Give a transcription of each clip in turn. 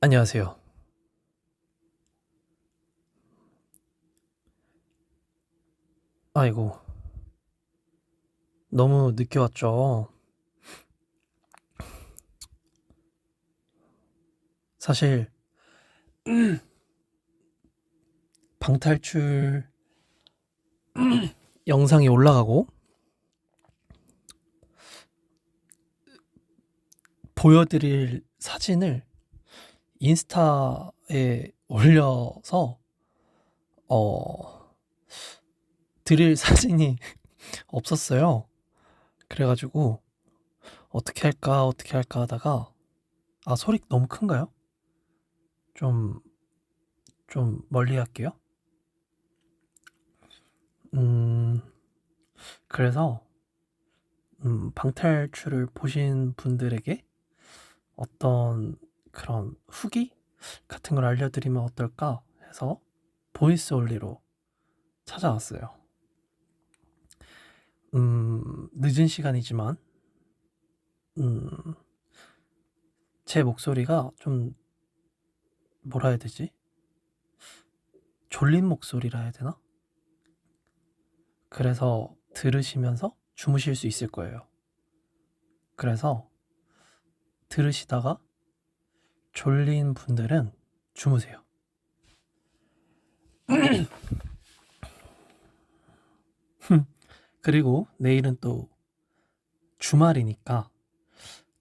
안녕하세요. 아이고, 너무 늦게 왔죠. 사실, 방탈출 영상이 올라가고, 보여드릴 사진을 인스타에 올려서, 어, 드릴 사진이 없었어요. 그래가지고, 어떻게 할까 하다가, 소리 너무 큰가요? 좀, 좀 멀리 할게요. 음, 그래서, 방탈출을 보신 분들에게 어떤 그런 후기 같은 걸 알려드리면 어떨까 해서 보이스 올리로 찾아왔어요. 늦은 시간이지만, 음, 제 목소리가 좀, 뭐라 해야 되지? 졸린 목소리라 해야 되나? 그래서 들으시면서 주무실 수 있을 거예요. 그래서 들으시다가 졸린 분들은 주무세요. 그리고 내일은 또 주말이니까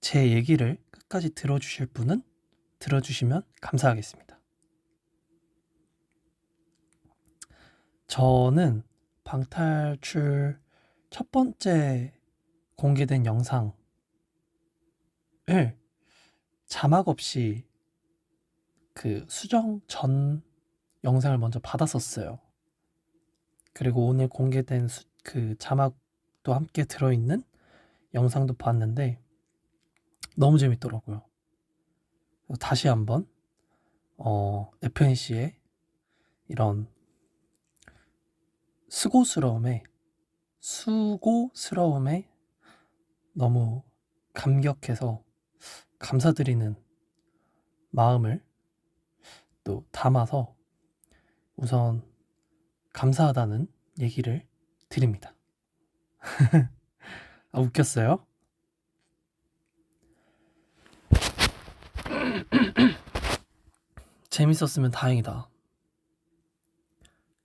제 얘기를 끝까지 들어주실 분은 들어주시면 감사하겠습니다. 저는 방탈출 첫 번째 공개된 영상을 자막 없이 그 수정 전 영상을 먼저 받았었어요. 그리고 오늘 공개된 그 자막도 함께 들어있는 영상도 봤는데 너무 재밌더라고요. 다시 한번 FNC의 이런 수고스러움에 너무 감격해서 감사드리는 마음을 또 담아서 우선 감사하다는 얘기를 드립니다. 웃겼어요? 재밌었으면 다행이다.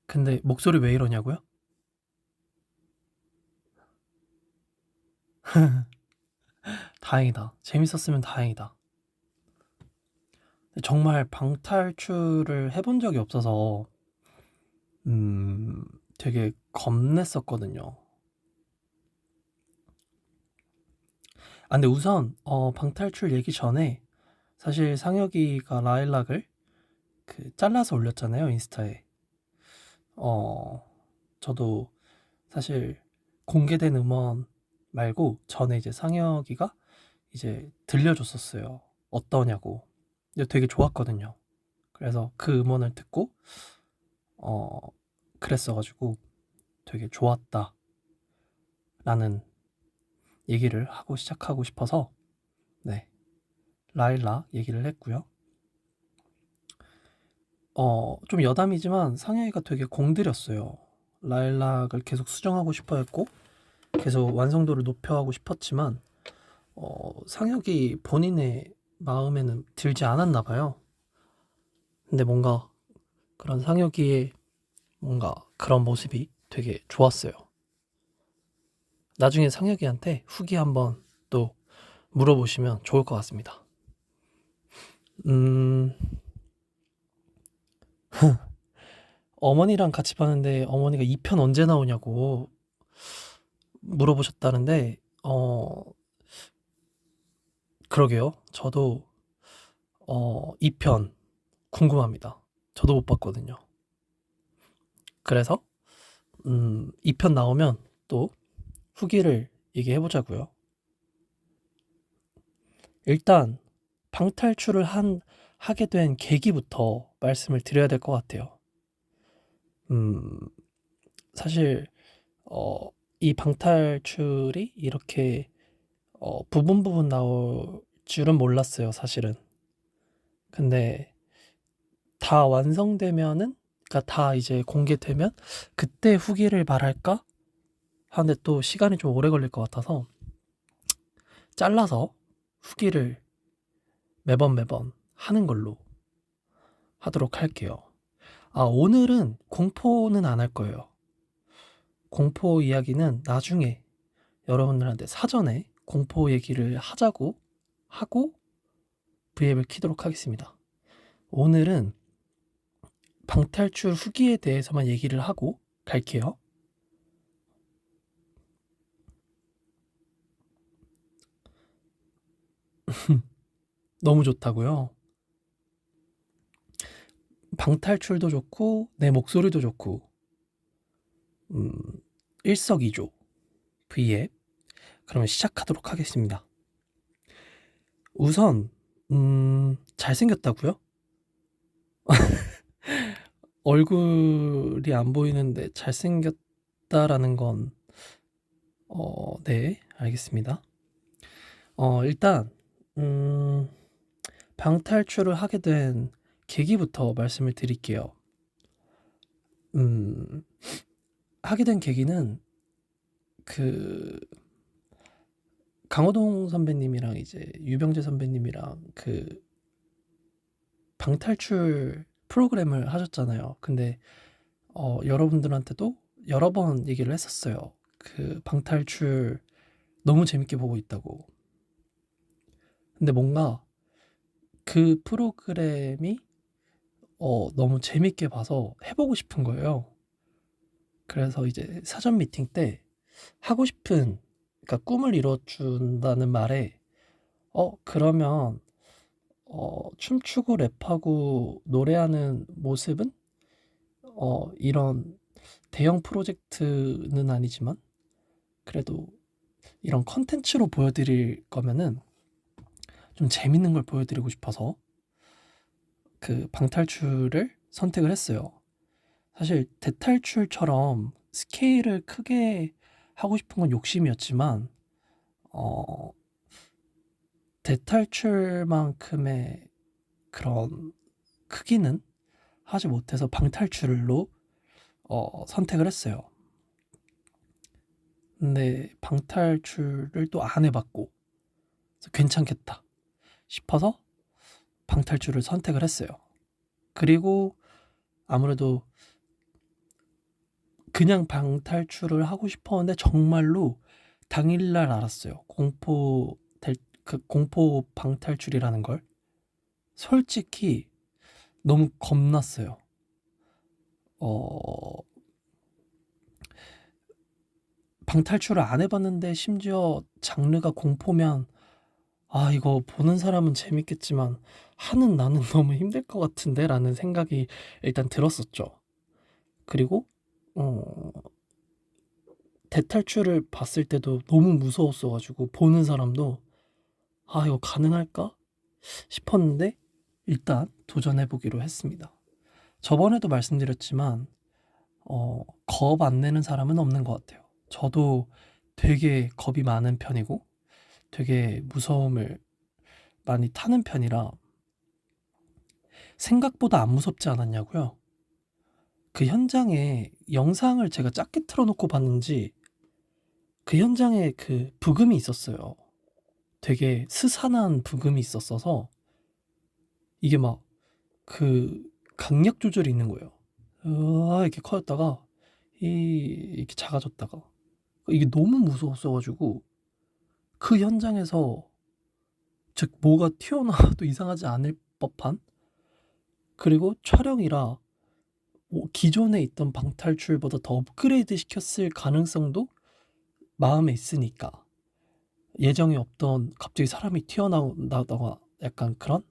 근데 목소리 왜 이러냐고요? 다행이다. 재밌었으면 다행이다. 정말 방탈출을 해본 적이 없어서 되게 겁냈었거든요. 근데 우선 방탈출 얘기 전에 사실 상혁이가 라일락을 잘라서 올렸잖아요, 인스타에. 저도 사실 공개된 음원 말고 전에 이제 상혁이가 이제 들려줬었어요. 어떠냐고. 근데 되게 좋았거든요. 그래서 그 음원을 듣고 어 그랬어가지고 되게 좋았다라는 얘기를 하고 시작하고 싶어서 네, 라일락 얘기를 했고요. 좀 여담이지만 상혁이가 되게 공들였어요. 라일락을 계속 수정하고 싶어 했고 계속 완성도를 높여가고 싶었지만 상혁이 본인의 마음에는 들지 않았나 봐요. 근데 뭔가 그런 상혁이의 뭔가 그런 모습이 되게 좋았어요. 나중에 상혁이한테 후기 한번 또 물어보시면 좋을 것 같습니다. 음, 어머니랑 같이 봤는데 어머니가 2편 언제 나오냐고 물어보셨다는데, 그러게요. 저도 2편 궁금합니다. 저도 못 봤거든요. 그래서 2편 나오면 또 후기를 얘기해보자고요. 일단 방탈출을 하게 된 계기부터 말씀을 드려야 될 것 같아요. 음, 사실 이 방탈출이 이렇게 부분 부분 나올 줄은 몰랐어요, 사실은. 근데 다 완성되면은, 그러니까 다 이제 공개되면 그때 후기를 말할까 하는데 또 시간이 좀 오래 걸릴 것 같아서 잘라서 후기를 매번 하는 걸로 하도록 할게요. 오늘은 공포는 안 할 거예요. 공포 이야기는 나중에 여러분들한테 사전에 공포 얘기를 하자고 하고 브이앱을 키도록 하겠습니다. 오늘은 방탈출 후기에 대해서만 얘기를 하고 갈게요. 너무 좋다고요? 방탈출도 좋고 내 목소리도 좋고 일석이조 브이앱. 그러면 시작하도록 하겠습니다. 우선 잘생겼다고요? 얼굴이 안 보이는데 잘생겼다라는 건 네, 알겠습니다. 일단 방탈출을 하게 된 계기부터 말씀을 드릴게요. 하게 된 계기는 그 강호동 선배님이랑 이제 유병재 선배님이랑 그 방탈출 프로그램을 하셨잖아요. 근데 여러분들한테도 여러 번 얘기를 했었어요. 그 방탈출 너무 재밌게 보고 있다고. 근데 뭔가 그 프로그램이 너무 재밌게 봐서 해보고 싶은 거예요. 그래서 이제 사전 미팅 때 하고 싶은, 그러니까 꿈을 이뤄준다는 말에 그러면 춤추고 랩하고 노래하는 모습은 이런 대형 프로젝트는 아니지만 그래도 이런 컨텐츠로 보여드릴 거면은 좀 재밌는 걸 보여드리고 싶어서 그 방탈출을 선택을 했어요. 사실 대탈출처럼 스케일을 크게 하고 싶은 건 욕심이었지만 대탈출만큼의 그런 크기는 하지 못해서 방탈출로 선택을 했어요. 근데 방탈출을 또 안 해봤고 괜찮겠다 싶어서 방탈출을 선택을 했어요. 그리고 아무래도 그냥 방탈출을 하고 싶었는데 정말로 당일날 알았어요. 공포 방탈출이라는 걸. 솔직히 너무 겁났어요. 방탈출을 안 해봤는데 심지어 장르가 공포면 이거 보는 사람은 재밌겠지만 하는 나는 너무 힘들 것 같은데 라는 생각이 일단 들었었죠. 그리고 대탈출을 봤을 때도 너무 무서웠어가지고 보는 사람도 이거 가능할까 싶었는데 일단 도전해보기로 했습니다. 저번에도 말씀드렸지만 겁 안 내는 사람은 없는 것 같아요. 저도 되게 겁이 많은 편이고 되게 무서움을 많이 타는 편이라 생각보다 안 무섭지 않았냐고요? 그 현장에 영상을 제가 작게 틀어놓고 봤는지 그 현장에 그 부금이 있었어요. 되게 스산한 부금이 있었어서 이게 막 그 강약 조절이 있는 거예요. 이렇게 커졌다가 이렇게 작아졌다가 이게 너무 무서웠어가지고 그 현장에서 즉 뭐가 튀어나와도 이상하지 않을 법한, 그리고 촬영이라 기존에 있던 방탈출보다 더 업그레이드 시켰을 가능성도 마음에 있으니까 예정에 없던 갑자기 사람이 튀어나오다가 약간 그런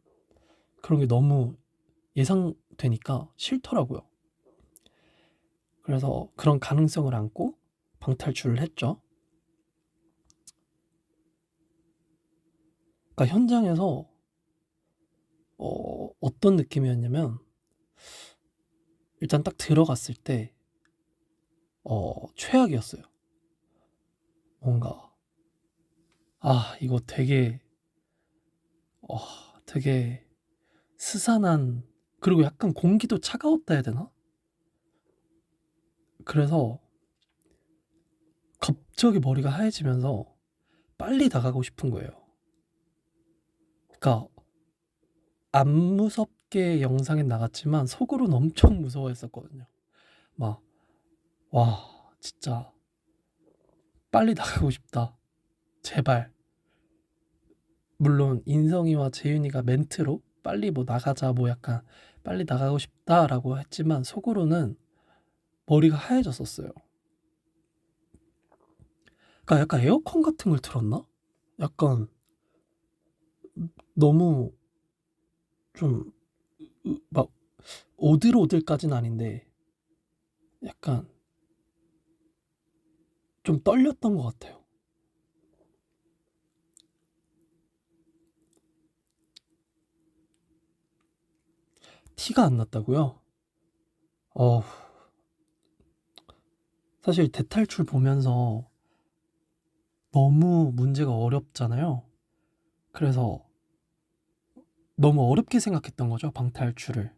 게 너무 예상되니까 싫더라고요. 그래서 그런 가능성을 안고 방탈출을 했죠. 그러니까 현장에서 어떤 느낌이었냐면 일단 딱 들어갔을 때 최악이었어요. 뭔가 이거 되게 스산한, 그리고 약간 공기도 차가웠다 해야 되나? 그래서 갑자기 머리가 하얘지면서 빨리 나가고 싶은 거예요. 그러니까 안 무섭게 영상에 나갔지만 속으로는 엄청 무서워했었거든요. 막, 와, 진짜 빨리 나가고 싶다. 제발. 물론 인성이와 재윤이가 멘트로 빨리 뭐 나가자, 뭐 약간 빨리 나가고 싶다라고 했지만 속으로는 머리가 하얘졌었어요. 그러니까 약간 에어컨 같은 걸 틀었나? 약간 너무 좀 막 오들오들까지는 아닌데 약간 좀 떨렸던 것 같아요. 티가 안 났다고요? 어, 사실 대탈출 보면서 너무 문제가 어렵잖아요. 그래서 너무 어렵게 생각했던 거죠, 방탈출을.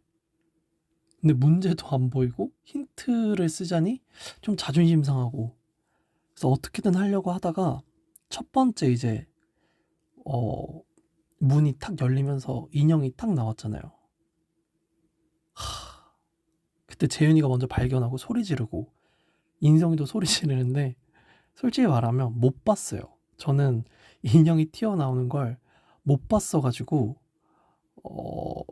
근데 문제도 안 보이고 힌트를 쓰자니 좀 자존심 상하고. 그래서 어떻게든 하려고 하다가 첫 번째 이제 어, 문이 탁 열리면서 인형이 탁 나왔잖아요. 그때 재윤이가 먼저 발견하고 소리 지르고 인성이도 소리 지르는데 솔직히 말하면 못 봤어요. 저는 인형이 튀어나오는 걸 못 봤어가지고 어,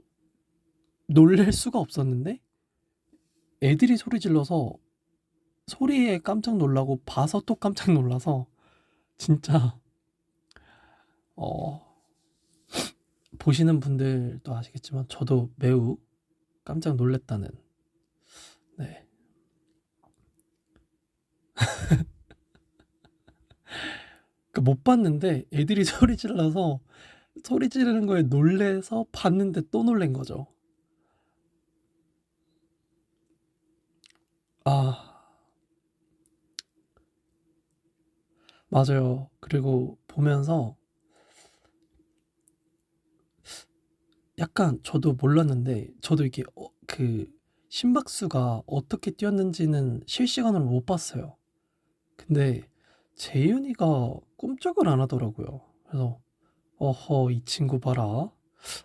놀랄 수가 없었는데 애들이 소리 질러서 소리에 깜짝 놀라고 봐서 또 깜짝 놀라서 진짜 어, 보시는 분들도 아시겠지만 저도 매우 깜짝 놀랐다는. 네. 못 봤는데 애들이 소리 질러서 소리 지르는 거에 놀래서 봤는데 또 놀란 거죠. 아, 맞아요. 그리고 보면서 약간 저도 몰랐는데 저도 이게 그 심박수가 어떻게 뛰었는지는 실시간으로 못 봤어요. 근데 재윤이가 꿈쩍을 안 하더라고요. 그래서 어허, 이 친구 봐라.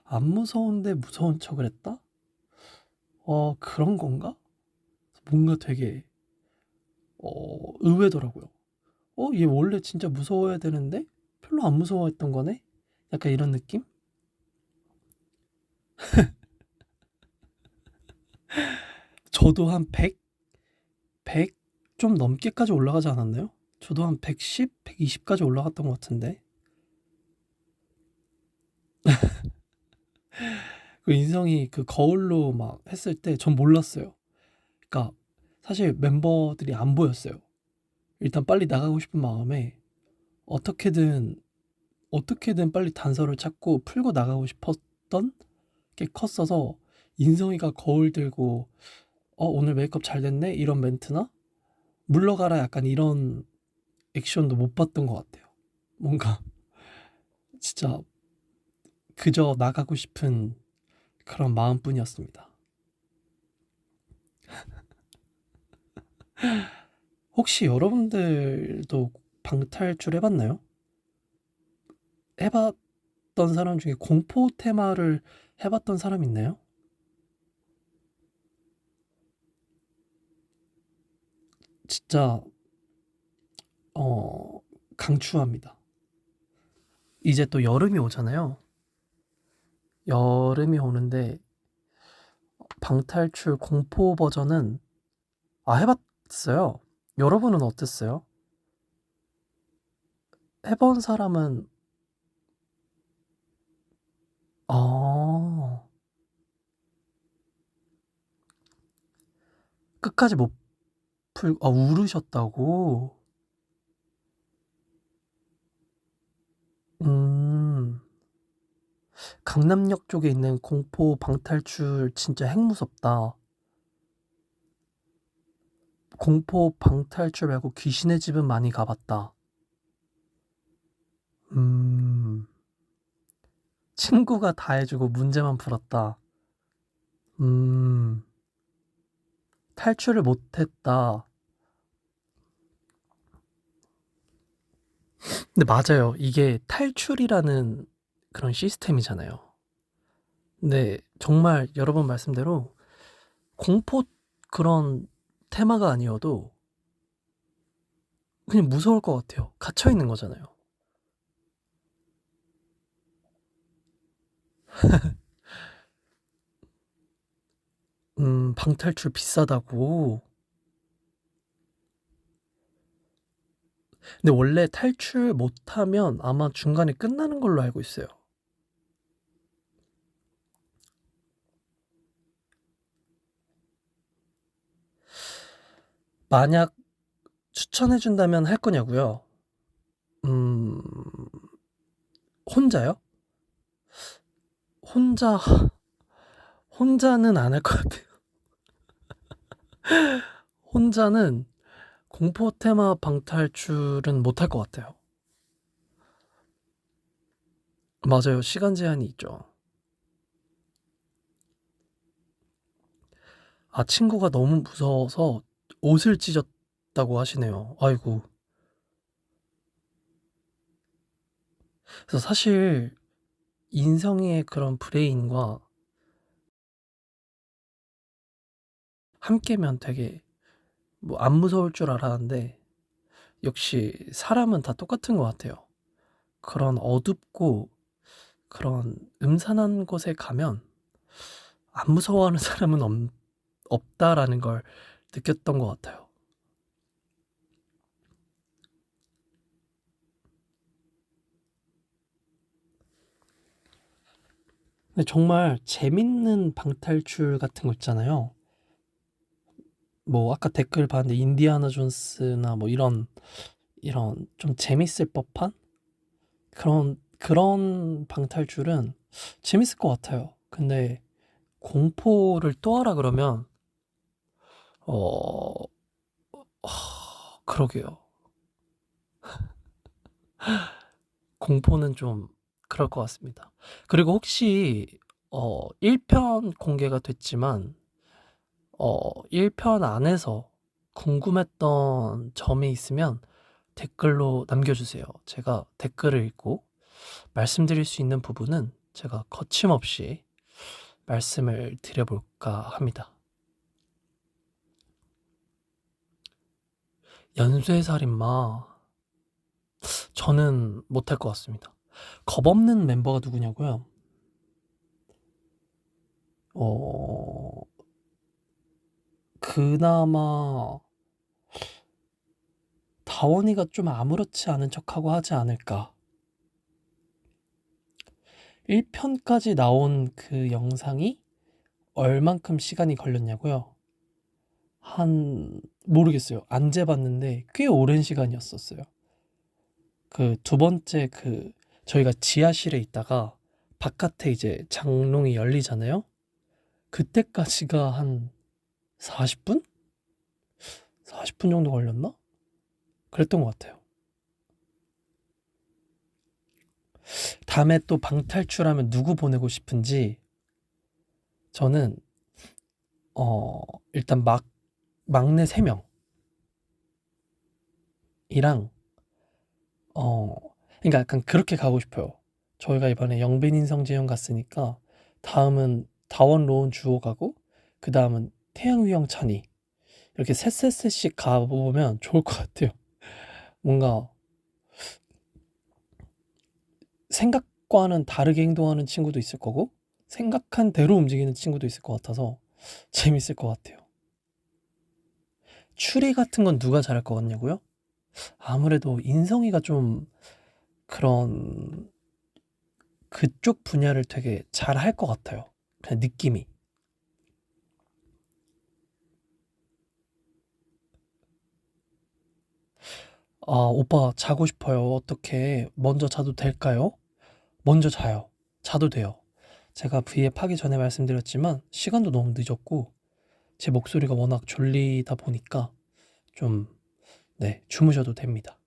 안 무서운데 무서운 척을 했다? 그런 건가? 뭔가 되게 의외더라고요. 얘 원래 진짜 무서워야 되는데 별로 안 무서워했던 거네? 약간 이런 느낌? 저도 한 100, 100 좀 넘게까지 올라가지 않았나요? 저도 한 110, 120까지 올라갔던 것 같은데. 그 인성이 그 거울로 막 했을 때 전 몰랐어요. 그러니까 사실 멤버들이 안 보였어요. 일단 빨리 나가고 싶은 마음에 어떻게든 어떻게든 빨리 단서를 찾고 풀고 나가고 싶었던 게 컸어서 인성이가 거울 들고 오늘 메이크업 잘 됐네 이런 멘트나 물러가라 약간 이런 액션도 못 봤던 것 같아요. 뭔가 진짜 그저 나가고 싶은 그런 마음뿐이었습니다. 혹시 여러분들도 방탈출 해봤나요? 해봤던 사람 중에 공포 테마를 해봤던 사람 있나요? 진짜 어 강추합니다. 이제 또 여름이 오잖아요. 여름이 오는데 방탈출 공포 버전은 해봤어요. 여러분은 어땠어요? 해본 사람은 아 끝까지 못 울으셨다고? 음, 강남역 쪽에 있는 공포 방탈출 진짜 핵무섭다. 공포 방탈출 말고 귀신의 집은 많이 가봤다. 음, 친구가 다 해주고 문제만 풀었다. 음, 탈출을 못했다. 근데 맞아요. 이게 탈출이라는 그런 시스템이잖아요. 근데 정말 여러 번 말씀대로 공포 그런 테마가 아니어도 그냥 무서울 것 같아요. 갇혀 있는 거잖아요. 방탈출 비싸다고. 근데 원래 탈출 못하면 아마 중간에 끝나는 걸로 알고 있어요. 만약 추천해준다면 할 거냐고요? 음, 혼자요? 혼자, 혼자는 안 할 것 같아요. 혼자는 공포 테마 방탈출은 못 할 것 같아요. 맞아요. 시간 제한이 있죠. 아, 친구가 너무 무서워서 옷을 찢었다고 하시네요. 아이고. 그래서 사실 인성의 그런 브레인과 함께면 되게 뭐 안 무서울 줄 알았는데 역시 사람은 다 똑같은 것 같아요. 그런 어둡고 그런 음산한 곳에 가면 안 무서워하는 사람은 없다라는 걸 느꼈던 것 같아요. 근데 정말 재밌는 방탈출 같은 거 있잖아요. 뭐 아까 댓글 봤는데 인디아나 존스나 뭐 이런 좀 재밌을 법한 그런 방탈출은 재밌을 것 같아요. 근데 공포를 또 하라 그러면 어 그러게요. 공포는 좀 그럴 것 같습니다. 그리고 혹시 1편 공개가 됐지만 1편 안에서 궁금했던 점이 있으면 댓글로 남겨주세요. 제가 댓글을 읽고 말씀드릴 수 있는 부분은 제가 거침없이 말씀을 드려볼까 합니다. 연쇄살인마 저는 못할 것 같습니다. 겁없는 멤버가 누구냐고요? 어, 그나마 다원이가 좀 아무렇지 않은 척하고 하지 않을까. 1편까지 나온 그 영상이 얼만큼 시간이 걸렸냐고요? 모르겠어요. 안 재봤는데 꽤 오랜 시간이었었어요. 그 두 번째 저희가 지하실에 있다가 바깥에 이제 장롱이 열리잖아요? 그때까지가 한 40분? 40분 정도 걸렸나? 그랬던 것 같아요. 다음에 또 방탈출하면 누구 보내고 싶은지 저는 일단 막내 3명이랑 어 그러니까 약간 그렇게 가고 싶어요. 저희가 이번에 영빈 인성재형 갔으니까 다음은 다원 로운 주호 가고 그다음은 태양위 형 찬이 이렇게 셋셋셋씩 가보면 좋을 것 같아요. 뭔가 생각과는 다르게 행동하는 친구도 있을 거고 생각한 대로 움직이는 친구도 있을 것 같아서 재밌을 것 같아요. 추리 같은 건 누가 잘할 것 같냐고요? 아무래도 인성이가 좀 그런 그쪽 분야를 되게 잘할 것 같아요. 그냥 느낌이. 아, 오빠 자고 싶어요. 어떻게 먼저 자도 될까요? 먼저 자요. 자도 돼요. 제가 V앱 하기 전에 말씀드렸지만 시간도 너무 늦었고 제 목소리가 워낙 졸리다 보니까 좀, 네, 주무셔도 됩니다.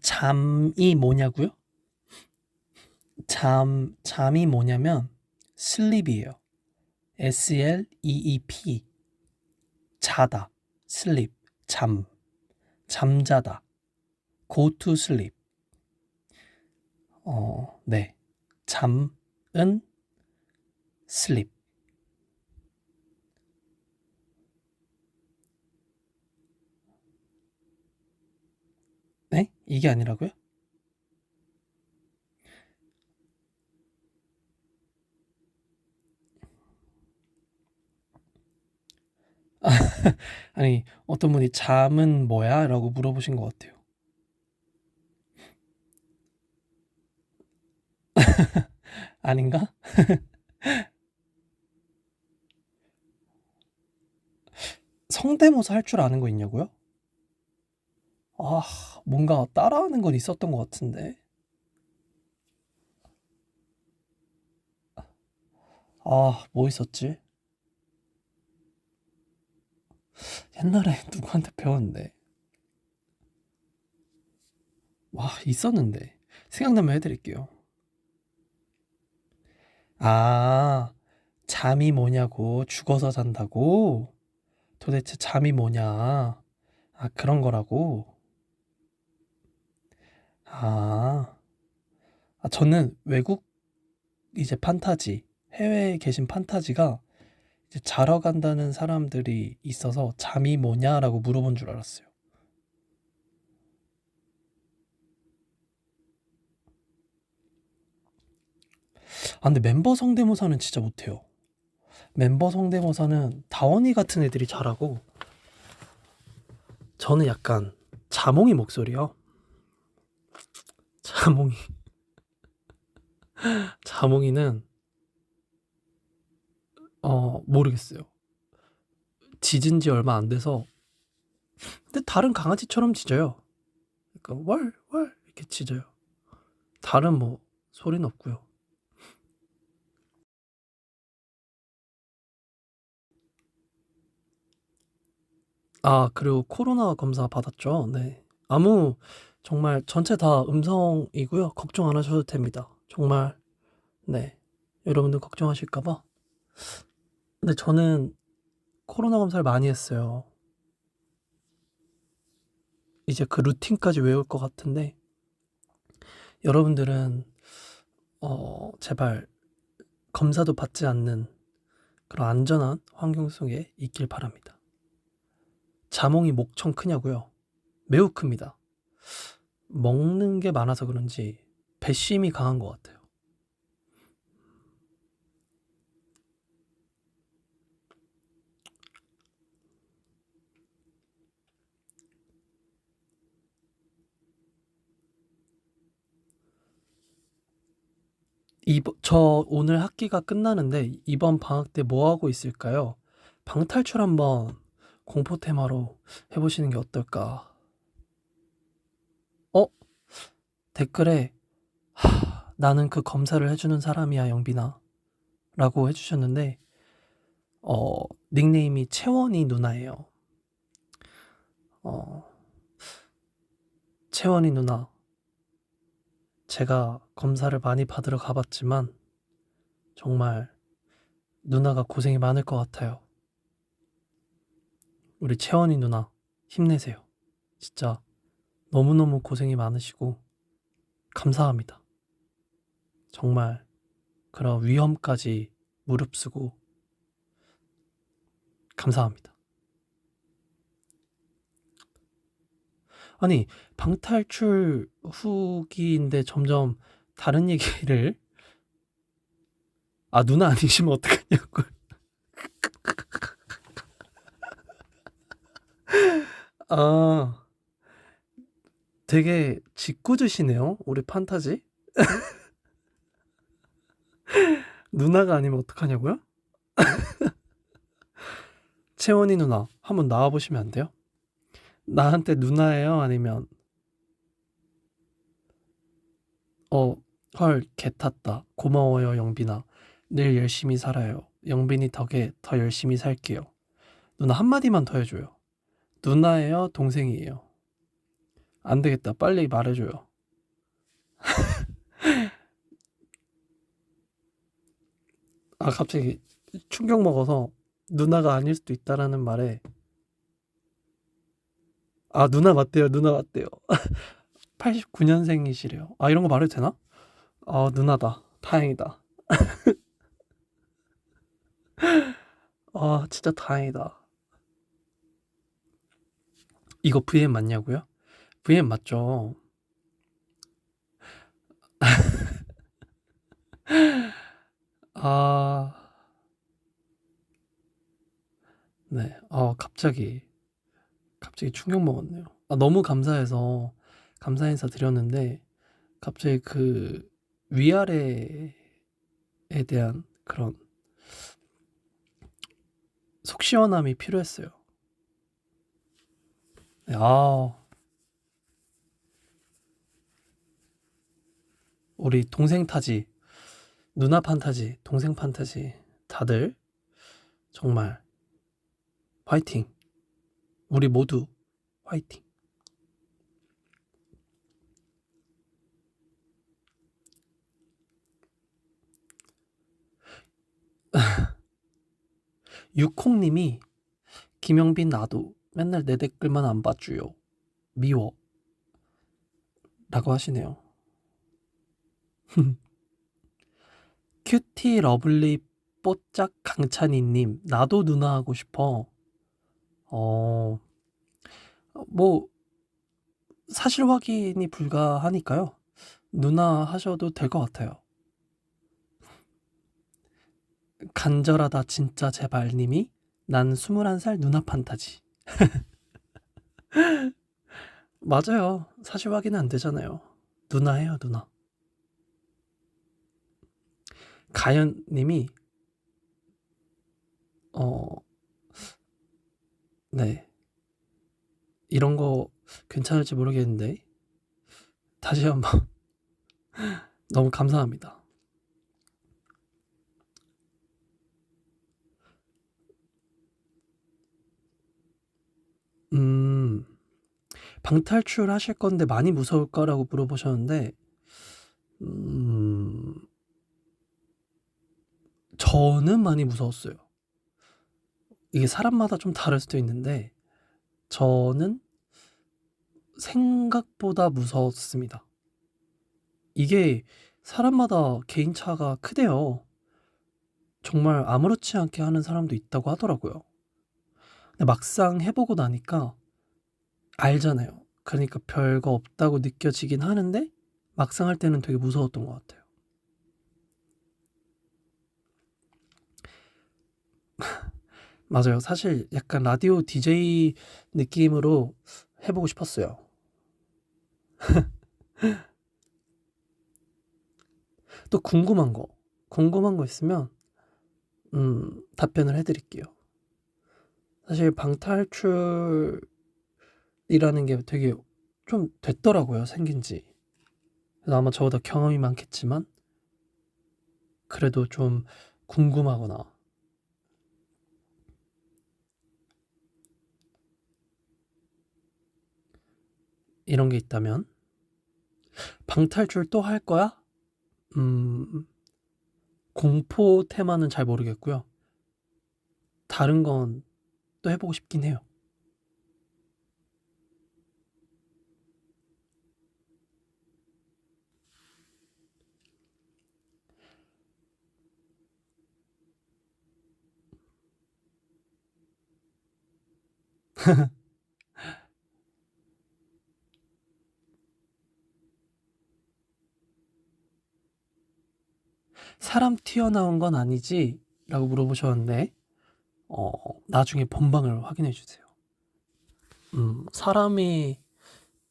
잠이 뭐냐고요? 잠이 뭐냐면 sleep이에요. sleep. 자다. sleep. 잠자다. go to sleep. 네. 잠은 sleep. 네? 이게 아니라고요? 아니, 어떤 분이 잠은 뭐야? 라고 물어보신 것 같아요. 아닌가? 성대모사 할 줄 아는 거 있냐고요? 아, 뭔가 따라하는 건 있었던 것 같은데. 아, 뭐 있었지? 옛날에 누구한테 배웠는데. 와, 있었는데. 생각나면 해드릴게요. 아, 잠이 뭐냐고, 죽어서 잔다고? 도대체 잠이 뭐냐? 아, 그런 거라고? 아, 저는 외국 이제 판타지, 해외에 계신 판타지가 이제 자러 간다는 사람들이 있어서 잠이 뭐냐라고 물어본 줄 알았어요. 아, 근데 멤버 성대모사는 진짜 못해요. 멤버 성대모사는 다원이 같은 애들이 잘하고, 저는 약간 자몽이 목소리요. 자몽이. 자몽이는, 모르겠어요. 짖은 지 얼마 안 돼서, 근데 다른 강아지처럼 짖어요. 그러니까 월 이렇게 짖어요. 다른 뭐 소리는 없고요. 아, 그리고 코로나 검사 받았죠. 네. 정말 전체 다 음성이고요. 걱정 안 하셔도 됩니다. 정말, 네. 여러분들 걱정하실까 봐. 근데 저는 코로나 검사를 많이 했어요. 이제 그 루틴까지 외울 것 같은데, 여러분들은 제발 검사도 받지 않는 그런 안전한 환경 속에 있길 바랍니다. 자몽이 목청 크냐고요? 매우 큽니다. 먹는 게 많아서 그런지 배심이 강한 것 같아요. 저 오늘 학기가 끝나는데 이번 방학 때 뭐 하고 있을까요? 방탈출 한번 공포 테마로 해보시는 게 어떨까? 어? 댓글에 나는 그 검사를 해주는 사람이야, 영빈아. 라고 해주셨는데, 닉네임이 채원이 누나예요. 어, 채원이 누나. 제가 검사를 많이 받으러 가봤지만, 정말 누나가 고생이 많을 것 같아요. 우리 채원이 누나, 힘내세요. 진짜 너무너무 고생이 많으시고, 감사합니다. 정말 그런 위험까지 무릅쓰고, 감사합니다. 아니, 방탈출 후기인데 점점 다른 얘기를, 아, 누나 아니시면 어떡하냐고. 아, 되게 짓궂으시네요, 우리 판타지. 누나가 아니면 어떡하냐고요? 채원이 누나, 한번 나와보시면 안 돼요? 나한테 누나예요? 아니면, 어, 헐, 개 탔다. 고마워요, 영빈아. 늘 열심히 살아요. 영빈이 덕에 더 열심히 살게요. 누나 한마디만 더 해줘요. 누나예요? 동생이에요? 안 되겠다. 빨리 말해줘요. 아, 갑자기 충격 먹어서 누나가 아닐 수도 있다라는 말에, 아, 누나 맞대요. 누나 맞대요. 89년생이시래요. 아, 이런 거 말해도 되나? 아, 누나다. 다행이다. 아, 진짜 다행이다. 이거 VM 맞냐고요? VM 맞죠? 아, 네. 갑자기 충격 먹었네요. 아, 너무 감사 인사 드렸는데, 갑자기 그 위아래에 대한 그런 속 시원함이 필요했어요. 네, 우리 동생 타지, 누나 판타지, 동생 판타지, 다들 정말 화이팅! 우리 모두 화이팅! 육콩님이 김영빈 나도 맨날 내 댓글만 안 봐줘요. 미워. 라고 하시네요. 큐티 러블리 뽀짝 강찬이님, 나도 누나 하고 싶어. 어, 뭐, 사실 확인이 불가하니까요. 누나 하셔도 될 것 같아요. 간절하다 진짜 제발님이 난 21살 누나 판타지. 맞아요. 사실 확인은 안 되잖아요. 누나 해요, 누나. 가연님이, 어, 네. 이런 거 괜찮을지 모르겠는데, 다시 한번 너무 감사합니다. 음, 방탈출 하실 건데 많이 무서울까라고 물어보셨는데, 음, 저는 많이 무서웠어요. 이게 사람마다 좀 다를 수도 있는데, 저는 생각보다 무서웠습니다. 이게 사람마다 개인차가 크대요. 정말 아무렇지 않게 하는 사람도 있다고 하더라고요. 근데 막상 해보고 나니까 알잖아요. 그러니까 별거 없다고 느껴지긴 하는데 막상 할 때는 되게 무서웠던 것 같아요. 맞아요. 사실 약간 라디오 DJ 느낌으로 해보고 싶었어요. 또 궁금한 거 있으면 답변을 해드릴게요. 사실 방탈출이라는 게 되게 좀 됐더라고요. 생긴 지. 그래서 아마 저보다 경험이 많겠지만 그래도 좀 궁금하거나 이런 게 있다면 방탈출 또 할 거야? 음, 공포 테마는 잘 모르겠고요. 다른 건 또 해보고 싶긴 해요. 사람 튀어나온 건 아니지? 라고 물어보셨는데, 어, 나중에 본방을 확인해 주세요. 사람이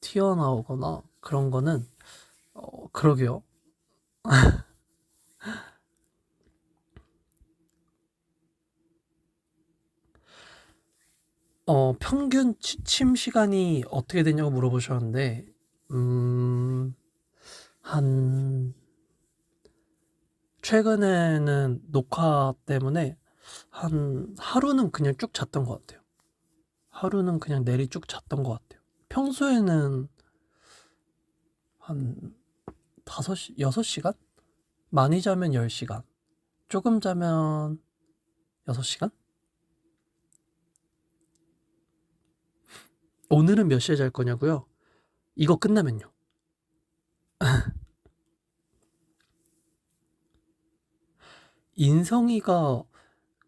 튀어나오거나 그런 거는, 그러게요. 평균 취침 시간이 어떻게 되냐고 물어보셨는데, 음, 한, 최근에는 녹화 때문에 한 하루는 그냥 쭉 잤던 것 같아요. 하루는 그냥 내리 쭉 잤던 것 같아요. 평소에는 한 6시간? 많이 자면 10시간. 조금 자면 6시간? 오늘은 몇 시에 잘 거냐고요? 이거 끝나면요. 인성이가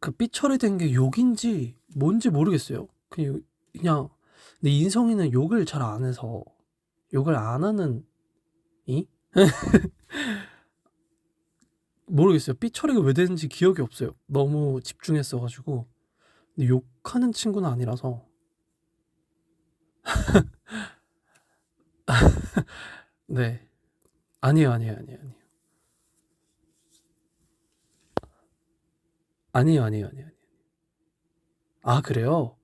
그 삐처리 된 게 욕인지 뭔지 모르겠어요. 그냥 근데 인성이는 욕을 잘 안 해서 욕을 안 하는 이? 모르겠어요. 삐처리가 왜 되는지 기억이 없어요. 너무 집중했어가지고. 근데 욕하는 친구는 아니라서. 네. 아니에요, 아니에요, 아니에요, 아니에요. 아니에요, 아니에요, 아니에요. 아, 그래요?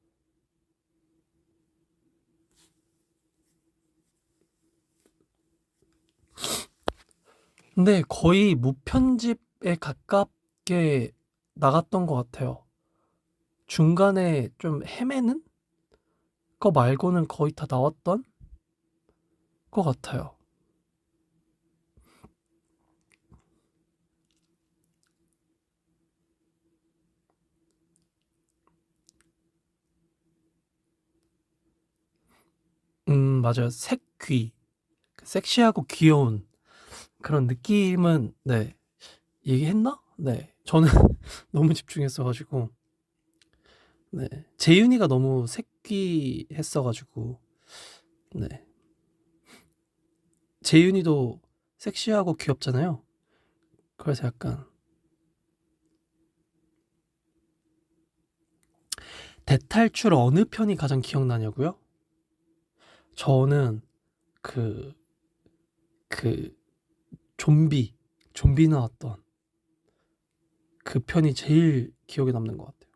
근데 거의 무편집에 가깝게 나갔던 것 같아요. 중간에 좀 헤매는 거 말고는 거의 다 나왔던 것 같아요. 맞아요. 색귀. 섹시하고 귀여운 그런 느낌은, 네. 얘기했나? 네. 저는 너무 집중했어가지고, 네. 재윤이가 너무 새끼했어가지고, 네. 재윤이도 섹시하고 귀엽잖아요. 그래서 약간, 대탈출 어느 편이 가장 기억나냐고요? 저는 그, 그, 좀비 나왔던 그 편이 제일 기억에 남는 것 같아요.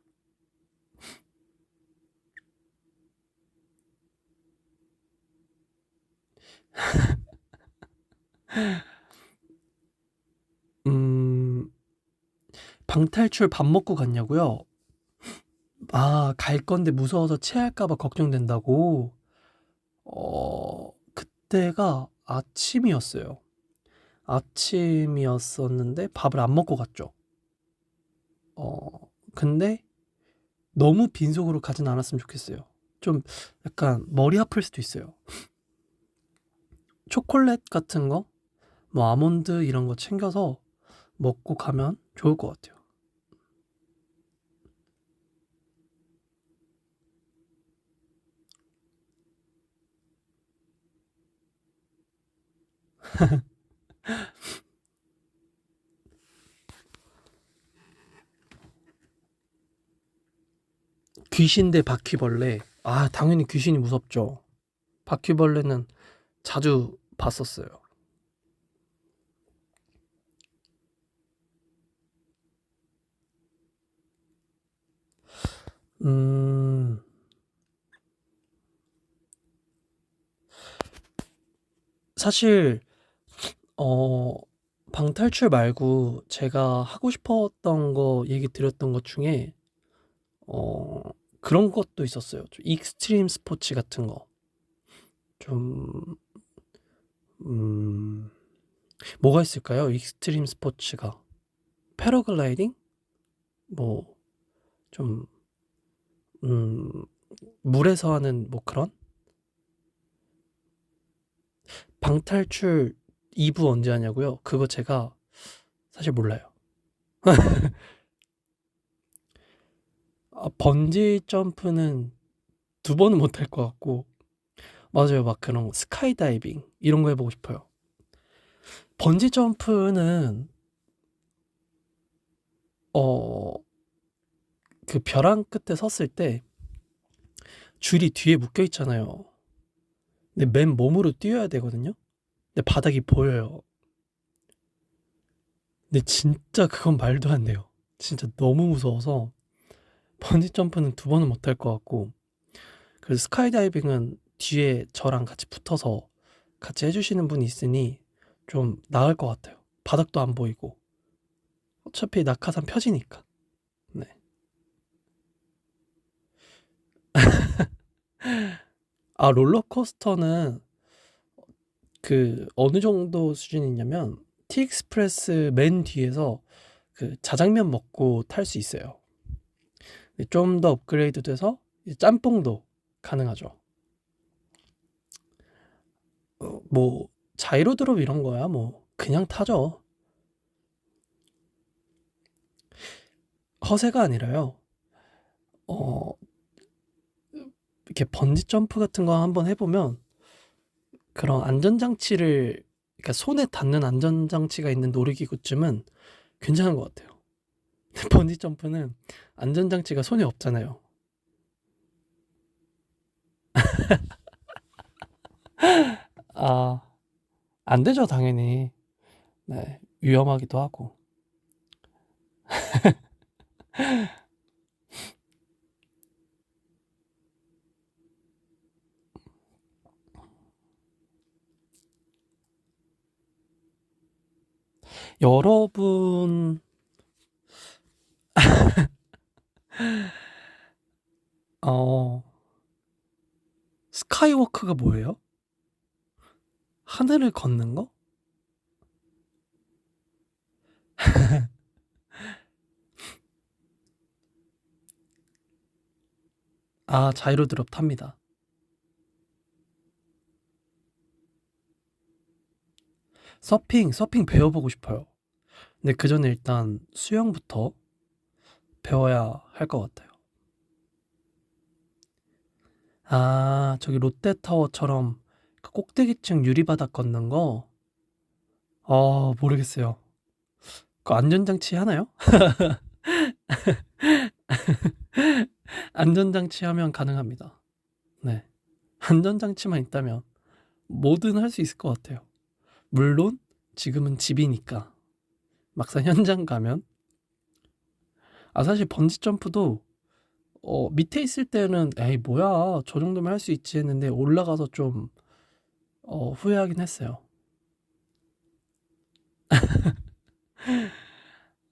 음, 방탈출 밥 먹고 갔냐고요? 아, 갈 건데 무서워서 체할까 봐 걱정된다고? 그때가 아침이었어요. 아침이었었는데 밥을 안 먹고 갔죠. 근데 너무 빈속으로 가진 않았으면 좋겠어요. 좀 약간 머리 아플 수도 있어요. 초콜릿 같은 거, 뭐 아몬드 이런 거 챙겨서 먹고 가면 좋을 것 같아요. 귀신 대 바퀴벌레. 아, 당연히 귀신이 무섭죠. 바퀴벌레는 자주 봤었어요. 음, 사실, 어, 방탈출 말고 제가 하고 싶었던 거 얘기 드렸던 것 중에, 어, 그런 것도 있었어요. 좀 익스트림 스포츠 같은 거. 좀, 음, 뭐가 있을까요? 익스트림 스포츠가. 패러글라이딩? 뭐, 좀, 음, 물에서 하는 뭐 그런? 방탈출 2부 언제 하냐고요? 그거 제가 사실 몰라요. 아, 번지 점프는 두 번은 못 할 것 같고, 맞아요. 막 그런 거, 스카이다이빙 이런 거 해보고 싶어요. 번지 점프는 어, 그 벼랑 끝에 섰을 때 줄이 뒤에 묶여 있잖아요. 근데 맨 몸으로 뛰어야 되거든요. 근데 바닥이 보여요. 근데 진짜 그건 말도 안 돼요. 진짜 너무 무서워서 번지 점프는 두 번은 못 할 것 같고, 그래서 스카이다이빙은 뒤에 저랑 같이 붙어서 같이 해주시는 분이 있으니 좀 나을 것 같아요. 바닥도 안 보이고 어차피 낙하산 펴지니까. 네. 아, 롤러코스터는 어느 정도 수준이냐면 티익스프레스 맨 뒤에서 그 자장면 먹고 탈 수 있어요. 좀 더 업그레이드 돼서 이제 짬뽕도 가능하죠. 뭐 자이로 드롭 이런 거야 뭐 그냥 타죠. 허세가 아니라요. 어 이렇게 번지 점프 같은 거 한번 해보면 그런 안전장치를, 그러니까 손에 닿는 안전장치가 있는 놀이기구쯤은 괜찮은 것 같아요. 번지 점프는 안전장치가 손에 없잖아요. 아, 안 되죠, 당연히. 네, 위험하기도 하고. 여러분, 어, 스카이워크가 뭐예요? 하늘을 걷는 거? 아, 자이로 드롭 탑니다. 서핑 배워보고 싶어요. 근데 그 전에 일단 수영부터 배워야 할 것 같아요. 아, 저기 롯데타워처럼 그 꼭대기층 유리바닥 걷는 거? 모르겠어요. 그 안전장치 하나요? 안전장치 하면 가능합니다. 네. 안전장치만 있다면 뭐든 할 수 있을 것 같아요. 물론 지금은 집이니까 막상 현장 가면, 사실 번지 점프도 밑에 있을 때는 에이 뭐야 저 정도면 할 수 있지 했는데 올라가서 좀 후회하긴 했어요.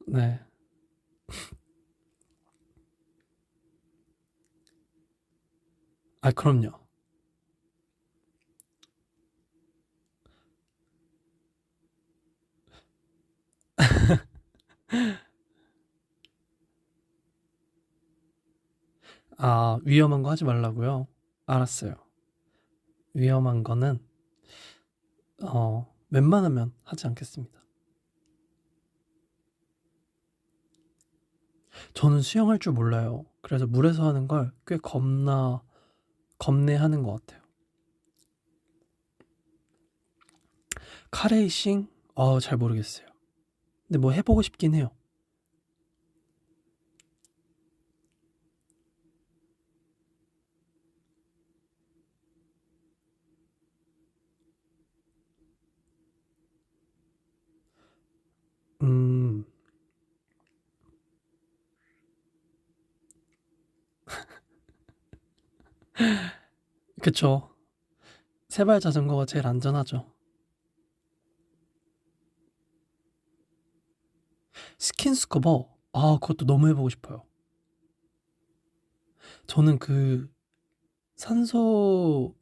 네. 아, 그럼요. 아, 위험한 거 하지 말라고요? 알았어요. 위험한 거는 웬만하면 하지 않겠습니다. 저는 수영할 줄 몰라요. 그래서 물에서 하는 걸 꽤 겁내하는 것 같아요. 카레이싱? 잘 모르겠어요. 근데 뭐 해보고 싶긴 해요. 음, 그쵸. 세발 자전거가 제일 안전하죠. 스킨스쿠버? 그것도 너무 해보고 싶어요. 저는 그 산소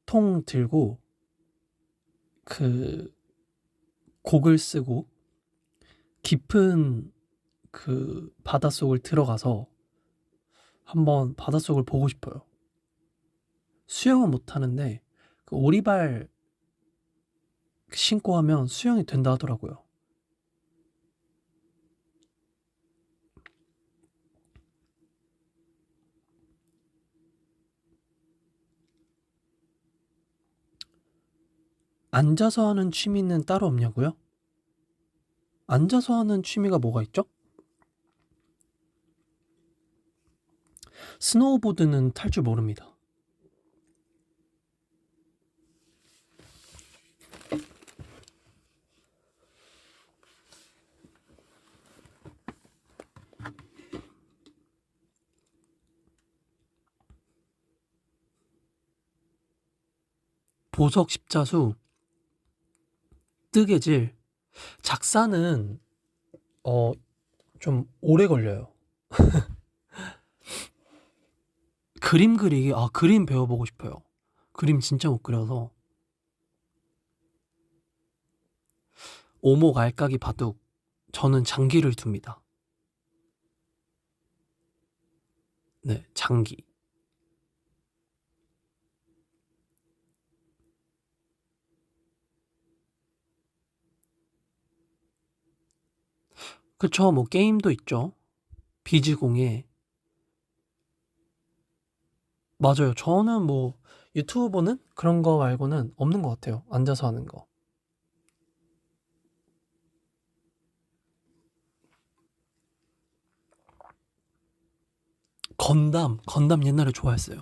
통 들고 그 곡을 쓰고 깊은 그 바닷속을 들어가서 한번 바닷속을 보고 싶어요. 수영은 못하는데 그 오리발 신고 하면 수영이 된다 하더라고요. 앉아서 하는 취미는 따로 없냐고요? 앉아서 하는 취미가 뭐가 있죠? 스노우보드는 탈 줄 모릅니다. 보석 십자수, 뜨개질, 작사는 어, 좀 오래 걸려요. 그림 그리기, 그림 배워보고 싶어요. 그림 진짜 못 그려서. 오목, 알까기, 바둑. 저는 장기를 둡니다. 네, 장기. 그쵸, 뭐 게임도 있죠. 비즈공예. 맞아요. 저는 뭐 유튜브 보는 그런 거 말고는 없는 것 같아요. 앉아서 하는 거. 건담 옛날에 좋아했어요.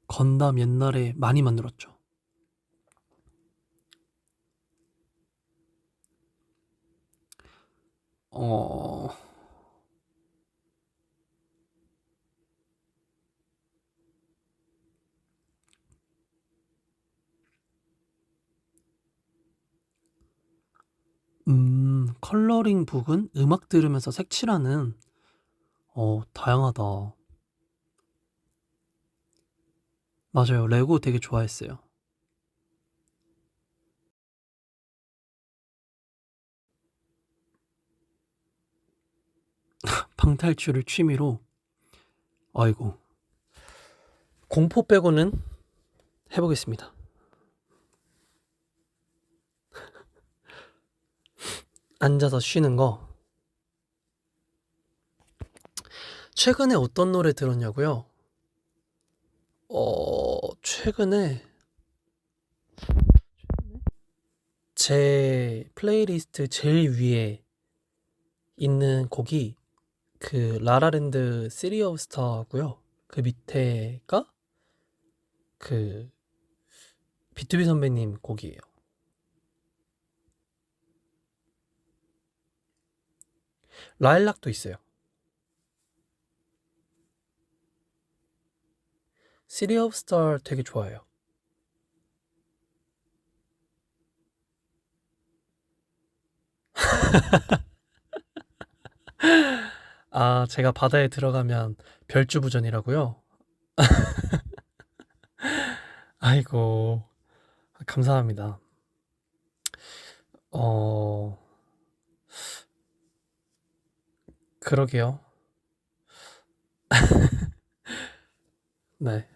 건담 옛날에 많이 만들었죠. 어, 컬러링 북은 음악 들으면서 색칠하는, 다양하다. 맞아요. 레고 되게 좋아했어요. 방탈출을 취미로, 아이고, 공포 빼고는 해보겠습니다. 앉아서 쉬는 거. 최근에 어떤 노래 들었냐고요? 최근에 제 플레이리스트 제일 위에 있는 곡이 그 라라랜드 시리 오브 스타고요. 그 밑에가 그 B2B 선배님 곡이에요. 라일락도 있어요. 시리 오브 스타 되게 좋아해요. 아, 제가 바다에 들어가면 별주부전이라고요? 아이고, 감사합니다. 어, 그러게요. 네.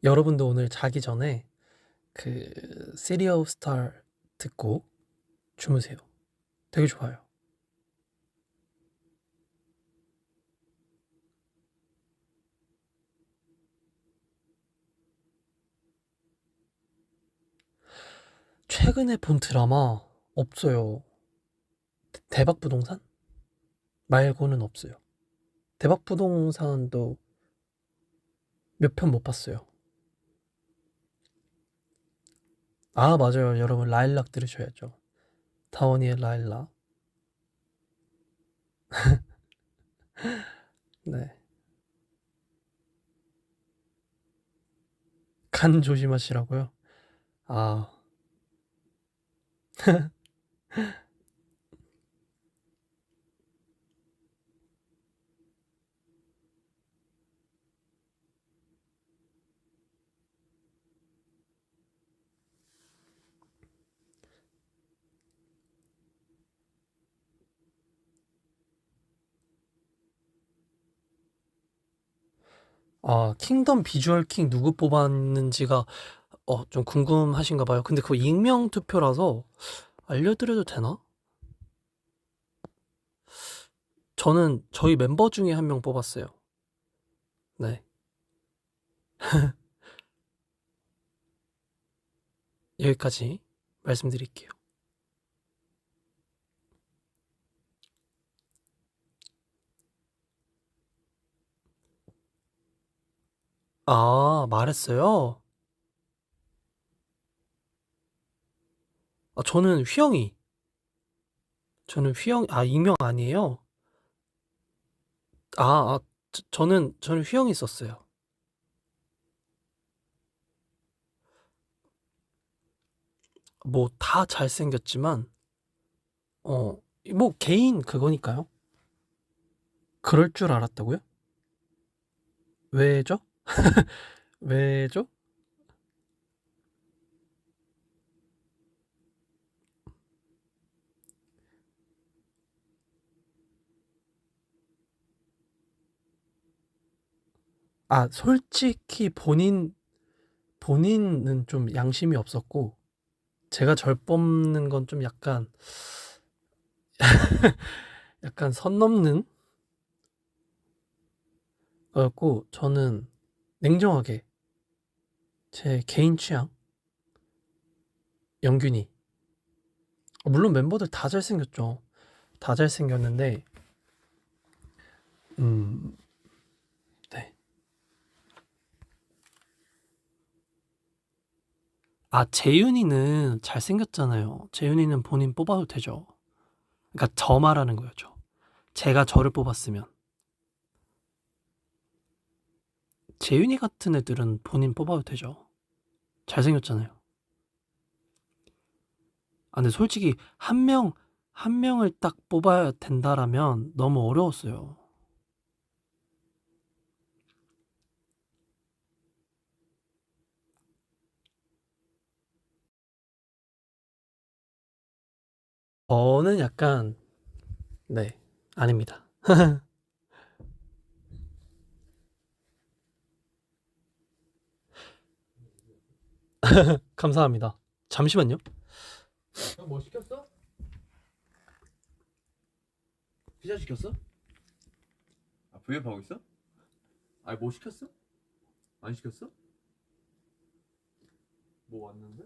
여러분도 오늘 자기 전에 그 시리 오브 스타 듣고 주무세요. 되게 좋아요. 최근에 본 드라마 없어요. 대박부동산? 말고는 없어요. 대박부동산도 몇 편 못 봤어요. 아, 맞아요. 여러분, 라일락 들으셔야죠. 다원이의 라일락. 네. 간 조심하시라고요? 아, 킹덤 비주얼 킹 누구 뽑았는지가 좀 궁금하신가 봐요. 근데 그거 익명 투표라서 알려드려도 되나? 저는 저희 멤버 중에 한 명 뽑았어요. 네. 여기까지 말씀드릴게요. 아, 말했어요? 저는 휘영이. 익명 아니에요? 아, 저는 휘영이 썼어요. 뭐 다 잘생겼지만, 뭐 개인 그거니까요. 그럴 줄 알았다고요? 왜죠? 왜죠? 아, 솔직히 본인은 좀 양심이 없었고, 제가 절 뽑는 건 좀 약간 선 넘는 거였고, 저는 냉정하게 제 개인 취향, 영균이. 물론 멤버들 다 잘생겼죠. 다 잘생겼는데, 음, 네. 아, 재윤이는 잘생겼잖아요. 재윤이는 본인 뽑아도 되죠. 그러니까 저 말하는 거였죠. 제가 저를 뽑았으면. 재윤이 같은 애들은 본인 뽑아도 되죠. 잘생겼잖아요. 아, 근데 솔직히 한 명을 딱 뽑아야 된다라면 너무 어려웠어요. 저는 약간, 네, 아닙니다. 감사합니다. 잠시만요. 형 뭐 시켰어? 피자 시켰어? 아 브이앱 하고 있어? 아니 뭐 시켰어? 안 시켰어? 뭐 왔는데?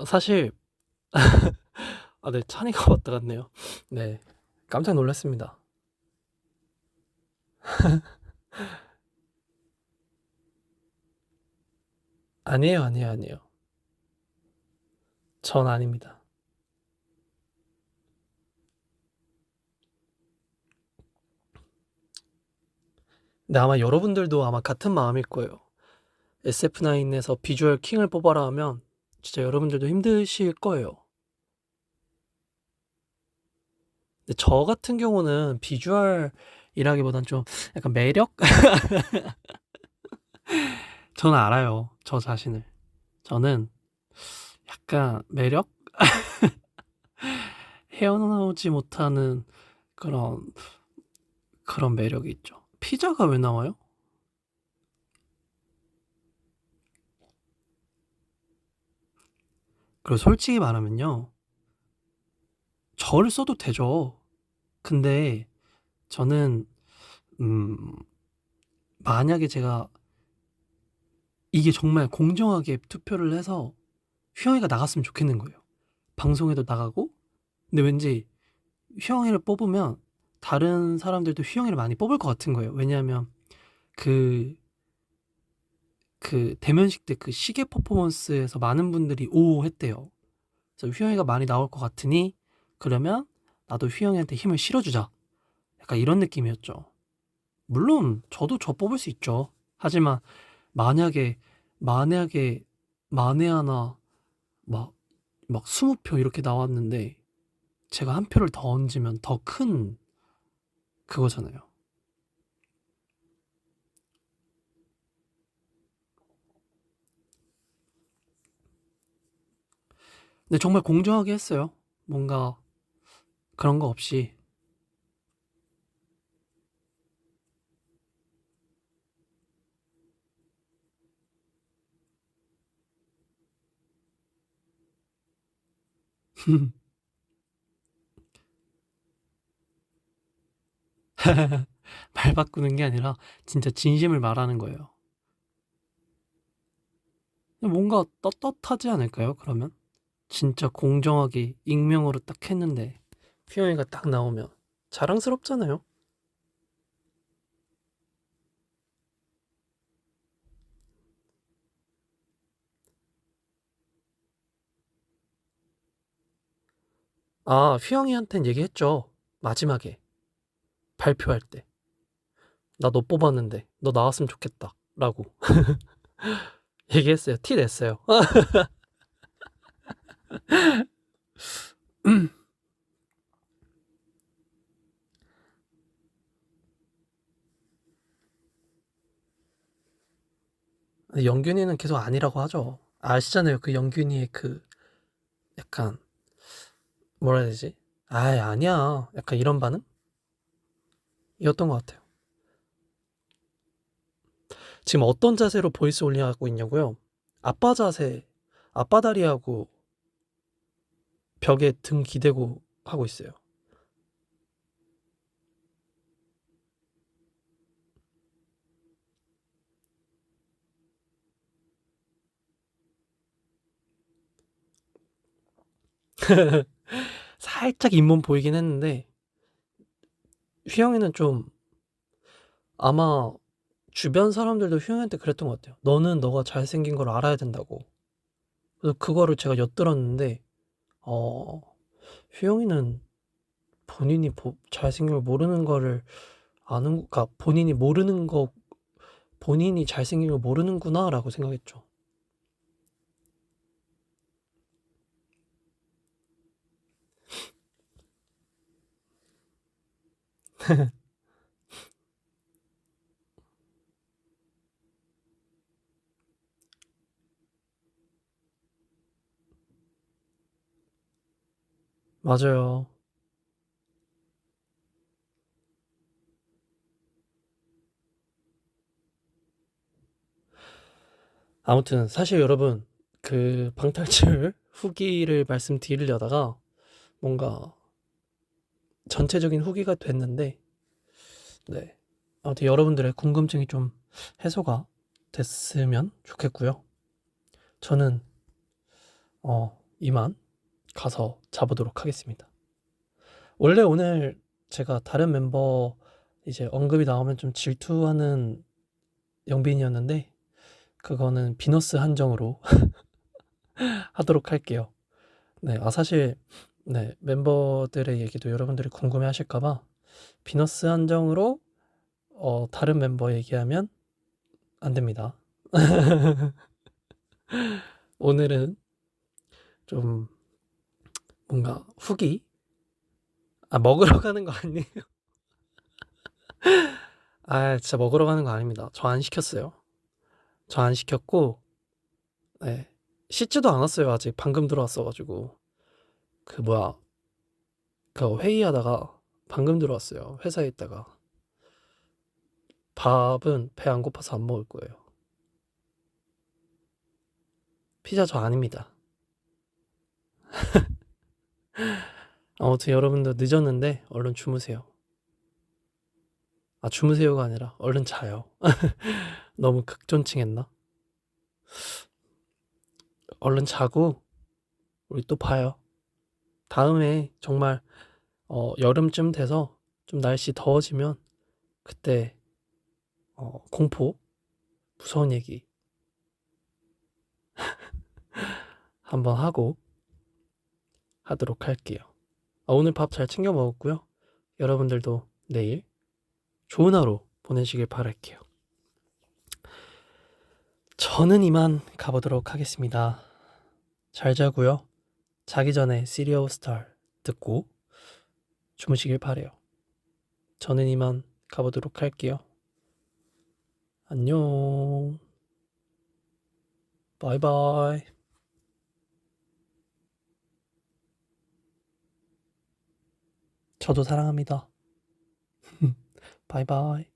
사실, 아, 네, 찬이가 왔다 갔네요. 네, 깜짝 놀랐습니다. 아니에요, 아니에요, 아니에요. 전 아닙니다. 근데 아마 여러분들도 아마 같은 마음일 거예요. SF9에서 비주얼 킹을 뽑아라 하면 진짜 여러분들도 힘드실 거예요. 근데 저 같은 경우는 비주얼이라기보단 좀 약간 매력? 저는 알아요. 저 자신을. 저는 약간 매력? 헤어나오지 못하는 그런, 그런 매력이 있죠. 피자가 왜 나와요? 그리고 솔직히 말하면요. 저를 써도 되죠. 근데 저는, 음, 만약에 제가 이게 정말 공정하게 투표를 해서 휘영이가 나갔으면 좋겠는 거예요. 방송에도 나가고, 근데 왠지 휘영이를 뽑으면 다른 사람들도 휘영이를 많이 뽑을 것 같은 거예요. 왜냐하면 그, 그 대면식 때 그 시계 퍼포먼스에서 많은 분들이 오 했대요. 그래서 휘영이가 많이 나올 것 같으니 그러면 나도 휘영이한테 힘을 실어주자. 약간 이런 느낌이었죠. 물론 저도 저 뽑을 수 있죠. 하지만 만약에 만약에 만에 하나 막 20표 이렇게 나왔는데 제가 한 표를 더 얹으면 더 큰 그거잖아요. 근데 정말 공정하게 했어요. 뭔가 그런 거 없이. 말 바꾸는 게 아니라 진짜 진심을 말하는 거예요. 뭔가 떳떳하지 않을까요? 그러면 진짜 공정하게 익명으로 딱 했는데 휘영이가 딱 나오면 자랑스럽잖아요. 아, 휘영이한텐 얘기했죠. 마지막에 발표할 때. 나 너 뽑았는데 너 나왔으면 좋겠다. 라고 얘기했어요. 티 냈어요. 영균이는 계속 아니라고 하죠. 아시잖아요. 그 영균이의 그 약간 뭐라 해야 되지? 아니야. 약간 이런 반응이었던 것 같아요. 지금 어떤 자세로 보이스 올리하고 있냐고요? 아빠 자세, 아빠 다리하고 벽에 등 기대고 하고 있어요. 살짝 잇몸 보이긴 했는데 휘영이는 좀 아마 주변 사람들도 휘영이한테 그랬던 것 같아요. 너는 너가 잘생긴 걸 알아야 된다고. 그래서 그거를 제가 엿들었는데 어, 휘영이는 본인이 잘생긴 걸 모르는 거를 아는, 그러니까 본인이 모르는 거, 본인이 잘생긴 걸 모르는구나라고 생각했죠. 맞아요. 아무튼 사실 여러분 그 방탈출 후기를 말씀드리려다가 뭔가 전체적인 후기가 됐는데 네. 아무튼 여러분들의 궁금증이 좀 해소가 됐으면 좋겠고요. 저는 이만 가서 자보도록 하겠습니다. 원래 오늘 제가 다른 멤버 이제 언급이 나오면 좀 질투하는 영빈이었는데 그거는 비너스 한정으로 하도록 할게요. 네, 사실 네, 멤버들의 얘기도 여러분들이 궁금해 하실까 봐 비너스 한정으로 다른 멤버 얘기하면 안 됩니다. 오늘은 좀 뭔가 후기 먹으러 가는 거 아니에요? 진짜 먹으러 가는 거 아닙니다. 저 안 시켰어요. 저 안 시켰고 네. 씻지도 않았어요. 아직 방금 들어왔어가지고 그 뭐야 그 회의하다가 방금 들어왔어요. 회사에 있다가 밥은 배 안 고파서 안 먹을 거예요. 피자 저 아닙니다. 아무튼 여러분들 늦었는데 얼른 주무세요. 주무세요가 아니라 얼른 자요. 너무 극존칭했나? 얼른 자고 우리 또 봐요. 다음에 정말 여름쯤 돼서 좀 날씨 더워지면 그때 공포 무서운 얘기 한번 하도록 할게요. 오늘 밥 잘 챙겨 먹었고요. 여러분들도 내일 좋은 하루 보내시길 바랄게요. 저는 이만 가보도록 하겠습니다. 잘 자고요. 자기 전에 시리얼 스타 듣고 주무시길 바래요. 저는 이만 가보도록 할게요. 안녕. 바이바이. 저도 사랑합니다. 바이바이.